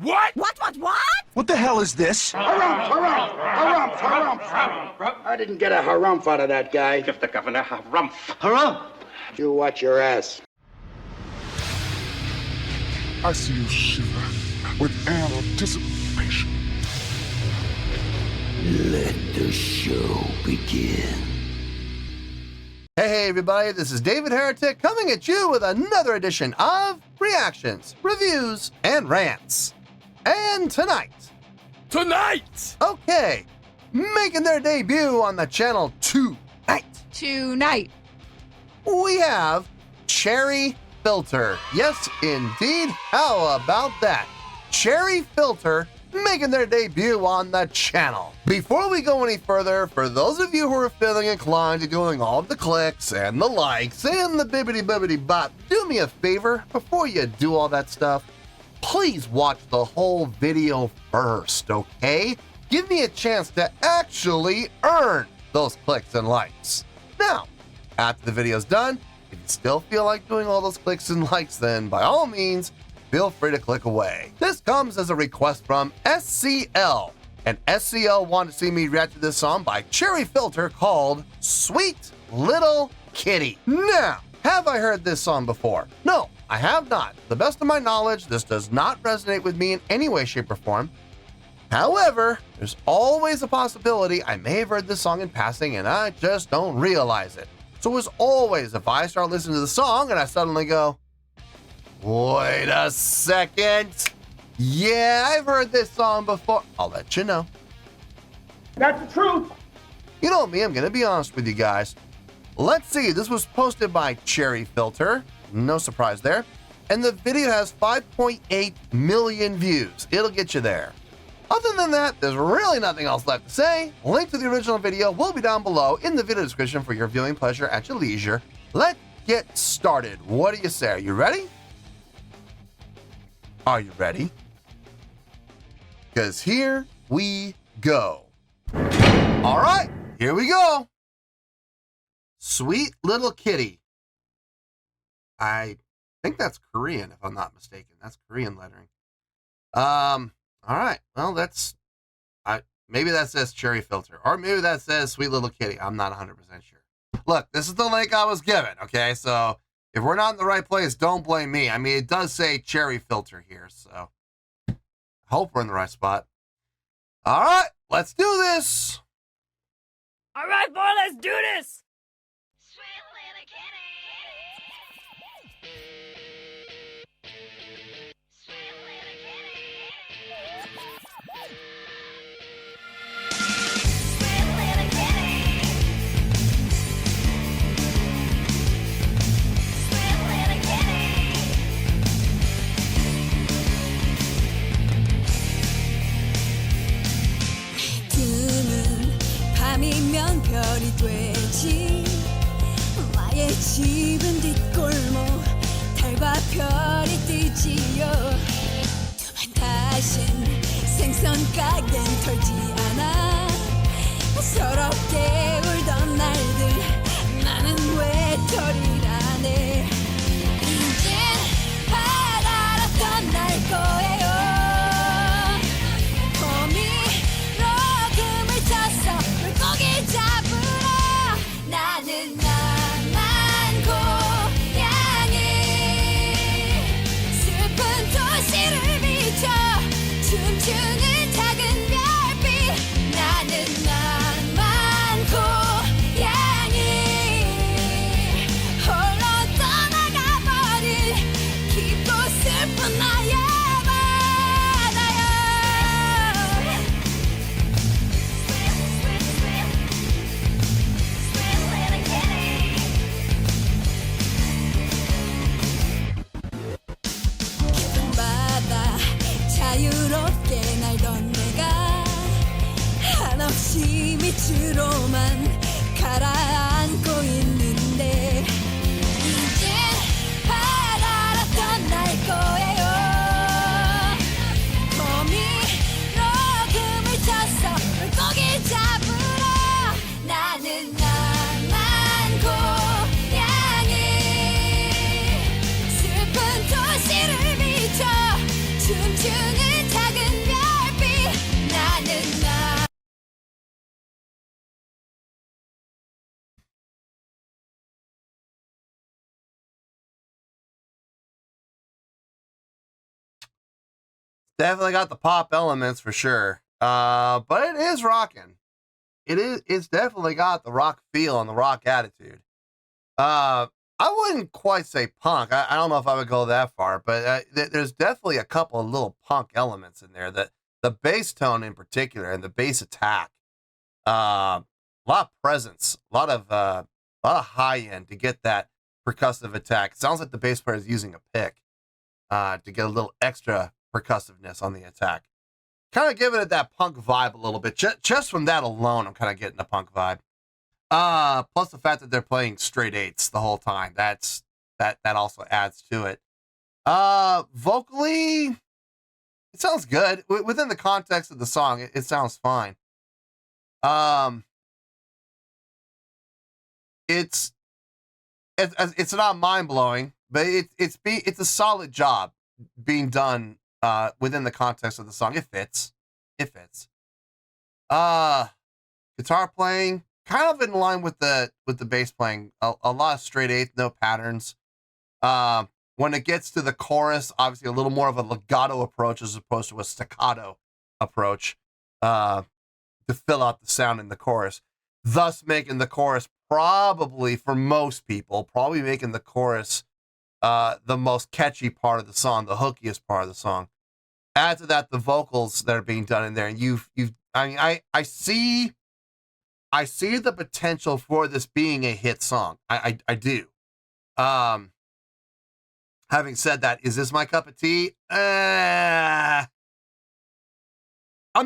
What? What? What the hell is this? Harumph. I didn't get a harumph out of that guy. Give the governor harumph. Harumph! You watch your ass. I see you shiver with anticipation. Let the show begin. Hey everybody, this is David Heretic coming at you with another edition of Reactions, Reviews, and Rants. And tonight, okay, making their debut on the channel tonight, we have Cherry Filter. Yes, indeed. How about that? Cherry Filter making their debut on the channel. Before we go any further, for those of you who are feeling inclined to doing all of the clicks and the likes and the bibbity bop, do me a favor before you do all that stuff. Please watch the whole video first, okay? Give me a chance to actually earn those clicks and likes. Now, after the video's done, if you still feel like doing all those clicks and likes, then by all means, feel free to click away. This comes as a request from SCL, and SCL wanted to see me react to this song by Cherry Filter called Sweet Little Kitty. Now, have I heard this song before? No, I have not. To the best of my knowledge, this does not resonate with me in any way, shape, or form. However, there's always a possibility I may have heard this song in passing and I just don't realize it. So as always, if I start listening to the song and I suddenly go, wait a second, yeah, I've heard this song before, I'll let you know. That's the truth. You know me, I'm gonna be honest with you guys. Let's see, this was posted by Cherry Filter, no surprise there, and the video has 5.8 million views. It'll get you there. Other than that, there's really nothing else left to say. Link to the original video will be down below in the video description for your viewing pleasure at your leisure. Let's get started. What do you say? Are you ready? Are you ready? Because here we go. All right, here we go. Sweet Little Kitty. I think that's Korean, if I'm not mistaken. That's Korean lettering. All right. Well, maybe that says Cherry Filter, or maybe that says Sweet Little Kitty. I'm not 100% sure. Look, this is the link I was given. Okay, so if we're not in the right place, don't blame me. I mean, it does say Cherry Filter here, so I hope we're in the right spot. All right, let's do this. All right, boy, let's do this. Sweet little kitty. Sweet little kitty. Sweet little kitty. Sweet little kitty. 뜨는 밤이면 별이 되지 나의 집은 뒷골목 달과 별이 뜨지요 두번 다신 생선 가게는 털지 않아 서럽게 울던 날들 나는 외톨이라네 이젠 바다로 떠날 거예요 봄이 로금을 쳐서 물고기 잡으러 나는 나만 고양이 슬픈 도시를 비춰 춤추는 작은 별빛 춤추는 작은 별빛 나는 나 Definitely got the pop elements for sure. But it is rocking. It's definitely got the rock feel and the rock attitude. I wouldn't quite say punk. I don't know if I would go that far, but there's definitely a couple of little punk elements in there. That the bass tone in particular and the bass attack, a lot of presence, a lot of high end to get that percussive attack. It sounds like the bass player is using a pick to get a little extra percussiveness on the attack. Kind of giving it that punk vibe a little bit. Just from that alone, I'm kind of getting a punk vibe. Plus the fact that they're playing straight eights the whole time. That also adds to it. Vocally, it sounds good. Within the context of the song, it sounds fine. It's not mind-blowing, but it's a solid job being done within the context of the song. It fits. Guitar playing kind of in line with the bass playing. A lot of straight eighth, no patterns. When it gets to the chorus, obviously a little more of a legato approach as opposed to a staccato approach to fill out the sound in the chorus, thus making the chorus probably, for most people, making the chorus the most catchy part of the song, the hookiest part of the song. Add to that the vocals that are being done in there, and I see the potential for this being a hit song. I do. Having said that, is this my cup of tea? I'm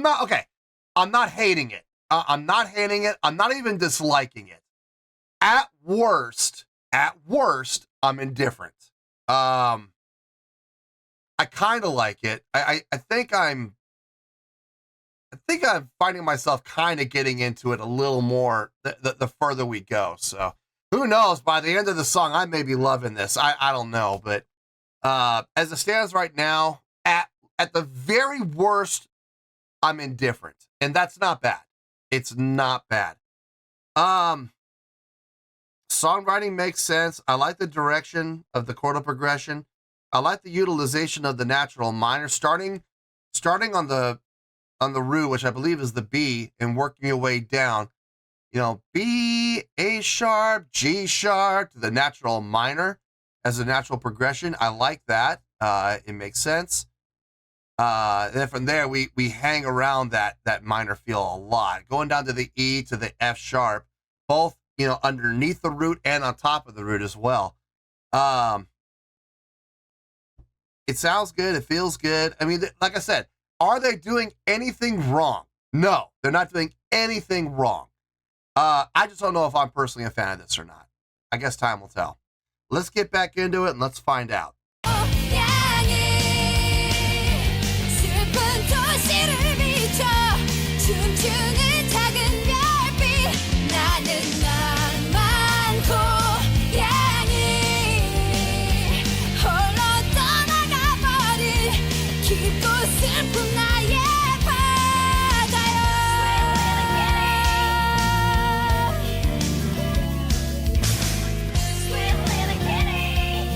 not hating it. I'm not hating it. I'm not even disliking it. At worst, I'm indifferent. I kind of like it. I think I'm finding myself kind of getting into it a little more the further we go. So who knows? By the end of the song, I may be loving this. I don't know, but as it stands right now, at the very worst, I'm indifferent, and that's not bad. It's not bad. Songwriting makes sense. I like the direction of the chordal progression. I like the utilization of the natural minor, starting on the root, which I believe is the B, and working your way down. You know, B, A sharp, G sharp to the natural minor as a natural progression. I like that. It makes sense. Then from there, we hang around that minor feel a lot, going down to the E to the F sharp, both, you know, underneath the root and on top of the root as well. It sounds good. It feels good. I mean, like I said, are they doing anything wrong? No, they're not doing anything wrong. I just don't know if I'm personally a fan of this or not. I guess time will tell. Let's get back into it and let's find out. 춤추는 작은 별빛 나는 낭만 고양이 홀로 떠나가버린 깊고 슬픈 나의 바다요 Sweet little kitty.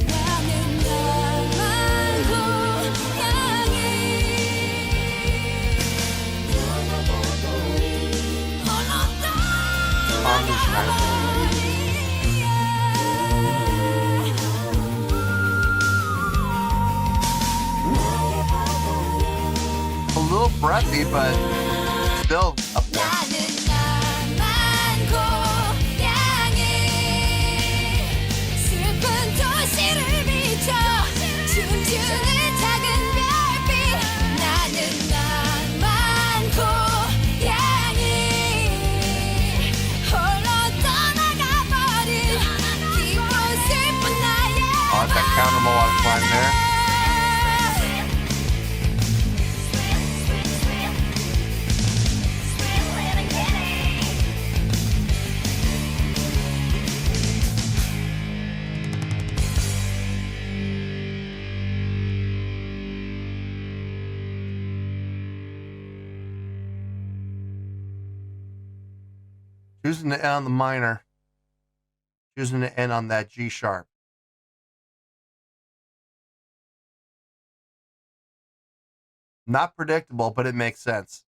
나는 낭만 고양이 A little breathy, but still up there. 나는 낭만 고양이 슬픈 도시를 비춰 춤추는 작은 별빛 나는 낭만 고양이 홀로 떠나가버린 깊고 슬픈 나의 I like that counter melodic line there. Choosing to end on the minor. Choosing to end on that G sharp. Not predictable, but it makes sense.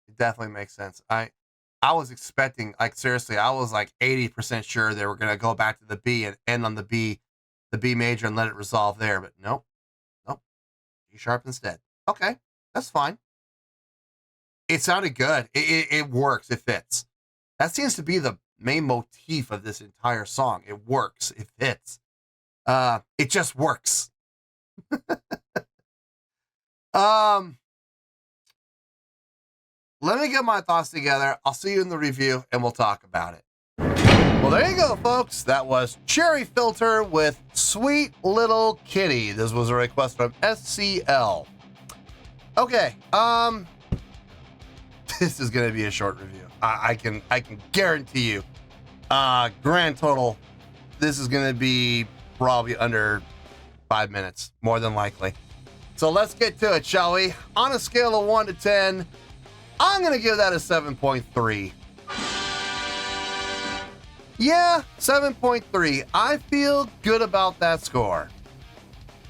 It definitely makes sense. I was expecting, like, seriously, I was like 80% sure they were going to go back to the B and end on the B major and let it resolve there, but nope. G sharp instead. Okay, that's fine. It sounded good. It works. It fits. That seems to be the main motif of this entire song. It works. It fits. It just works. Let me get my thoughts together. I'll see you in the review and we'll talk about it. Well, there you go, folks. That was Cherry Filter with Sweet Little Kitty. This was a request from SCL. Okay, this is gonna be a short review. I can guarantee you. Grand total, this is gonna be probably under 5 minutes, more than likely. So let's get to it, shall we? On a scale of 1 to 10, I'm gonna give that a 7.3. Yeah, 7.3. I feel good about that score.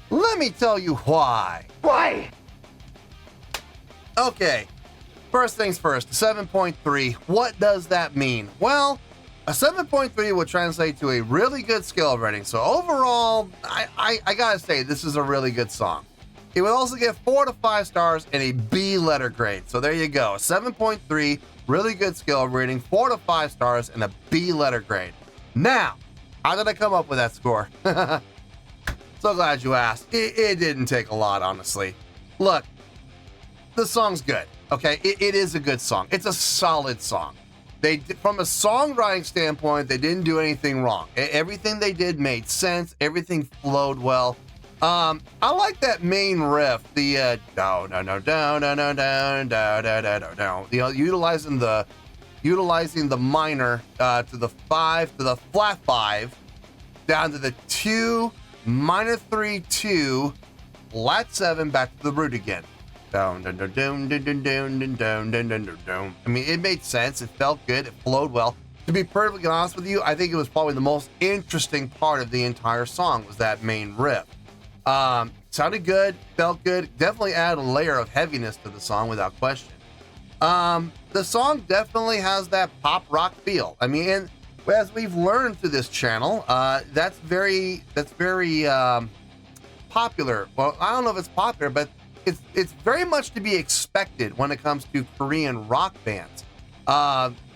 Let me tell you why. Why? Okay, first things first, 7.3. What does that mean? Well, a 7.3 would translate to a really good skill rating. So overall, I gotta say, this is a really good song. It would also get 4 to 5 stars and a B letter grade. So there you go, 7.3, really good skill rating, 4 to 5 stars and a B letter grade. Now, how did I come up with that score? So glad you asked. It didn't take a lot, honestly. Look, the song's good, okay? It is a good song. It's a solid song. From a songwriting standpoint, they didn't do anything wrong. Everything they did made sense. Everything flowed well. I like that main riff, the down, you know, utilizing the minor to the 5 to the flat 5 down to the 2 minor 3 2 flat 7 back to the root again. Down, down, down, down, down, down, down, down, down, down, down. I mean, it made sense. It felt good. It flowed well. To be perfectly honest with you, I think it was probably the most interesting part of the entire song was that main riff. Sounded good, felt good, definitely added a layer of heaviness to the song without question. The song definitely has that pop rock feel. I mean, and as we've learned through this channel, that's very popular. Well, I don't know if it's popular, but it's very much to be expected when it comes to Korean rock bands.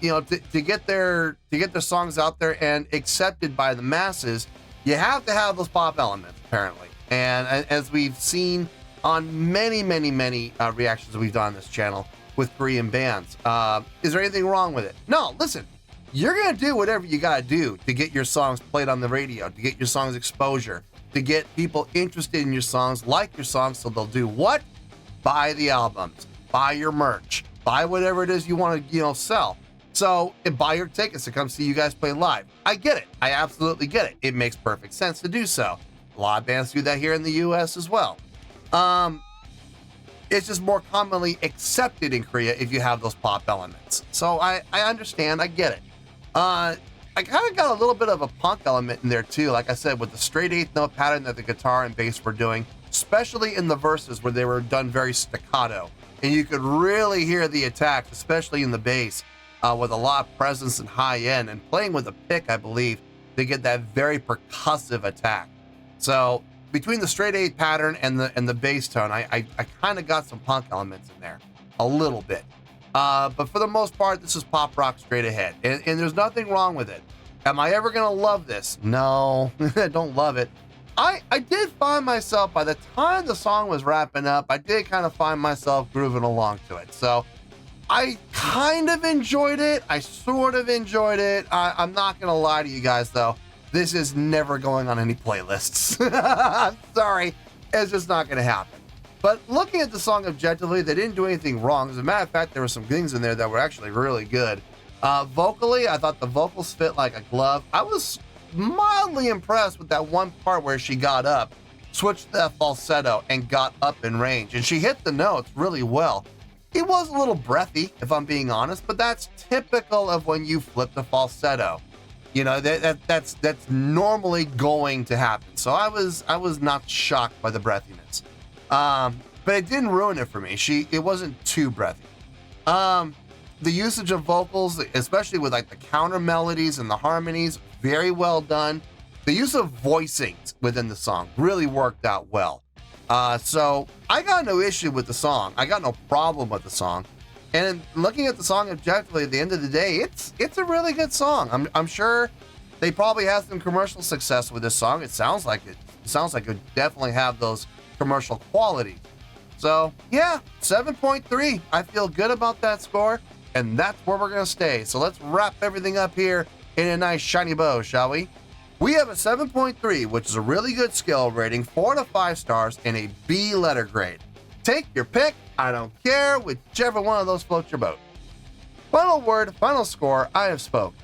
You know, to get their songs out there and accepted by the masses, you have to have those pop elements, apparently. And as we've seen on many reactions that we've done on this channel with Korean bands, is there anything wrong with it? No, listen, you're gonna do whatever you gotta do to get your songs played on the radio, to get your songs exposure, to get people interested in your songs, like your songs, so they'll do what? Buy the albums, buy your merch, buy whatever it is you want to, you know, sell. So, and buy your tickets to come see you guys play live. I get it. I absolutely get it. It makes perfect sense to do so. A lot of bands do that here in the US as well. It's just more commonly accepted in Korea if you have those pop elements. So I understand, I get it. I kind of got a little bit of a punk element in there too, like I said, with the straight eighth note pattern that the guitar and bass were doing, especially in the verses where they were done very staccato. And you could really hear the attack, especially in the bass, with a lot of presence and high end, and playing with a pick, I believe, to get that very percussive attack. So between the straight eighth pattern and the bass tone, I kind of got some punk elements in there, a little bit. But for the most part, this is pop rock straight ahead, and there's nothing wrong with it. Am I ever gonna love this? No, I don't love it. I did find myself, by the time the song was wrapping up, I did kind of find myself grooving along to it. So I kind of enjoyed it. I sort of enjoyed it. I'm not gonna lie to you guys though. This is never going on any playlists. I'm sorry. It's just not going to happen. But looking at the song objectively, they didn't do anything wrong. As a matter of fact, there were some things in there that were actually really good. Vocally, I thought the vocals fit like a glove. I was mildly impressed with that one part where she got up, switched that falsetto, and got up in range. And she hit the notes really well. It was a little breathy, if I'm being honest, but that's typical of when you flip the falsetto. You know, that's normally going to happen. So I was not shocked by the breathiness. But it didn't ruin it for me. It wasn't too breathy. The usage of vocals, especially with like the counter melodies and the harmonies, very well done. The use of voicings within the song really worked out well. So I got no issue with the song. I got no problem with the song. And looking at the song objectively, at the end of the day, it's a really good song. I'm sure they probably had some commercial success with this song. It sounds like it. It sounds like it would definitely have those commercial qualities. So yeah, 7.3. I feel good about that score, and that's where we're gonna stay. So let's wrap everything up here in a nice shiny bow, shall we? We have a 7.3, which is a really good skill rating, 4 to 5 stars, and a B letter grade. Take your pick, I don't care, whichever one of those floats your boat. Final word, final score, I have spoken.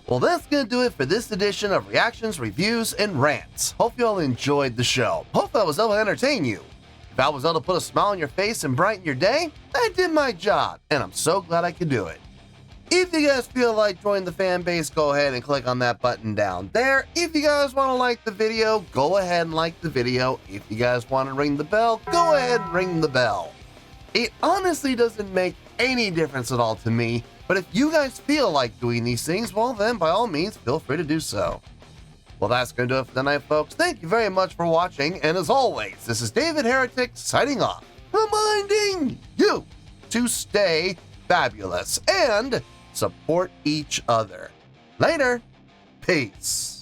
Well, that's gonna do it for this edition of Reactions, Reviews, and Rants. Hope you all enjoyed the show. Hope I was able to entertain you. If I was able to put a smile on your face and brighten your day, I did my job, and I'm so glad I could do it. If you guys feel like joining the fan base, go ahead and click on that button down there. If you guys want to like the video, go ahead and like the video. If you guys want to ring the bell, go ahead and ring the bell. It honestly doesn't make any difference at all to me, but if you guys feel like doing these things, well then, by all means, feel free to do so. Well, that's going to do it for tonight, folks. Thank you very much for watching, and as always, this is David Heretic signing off, reminding you to stay fabulous and support each other. Later. Peace.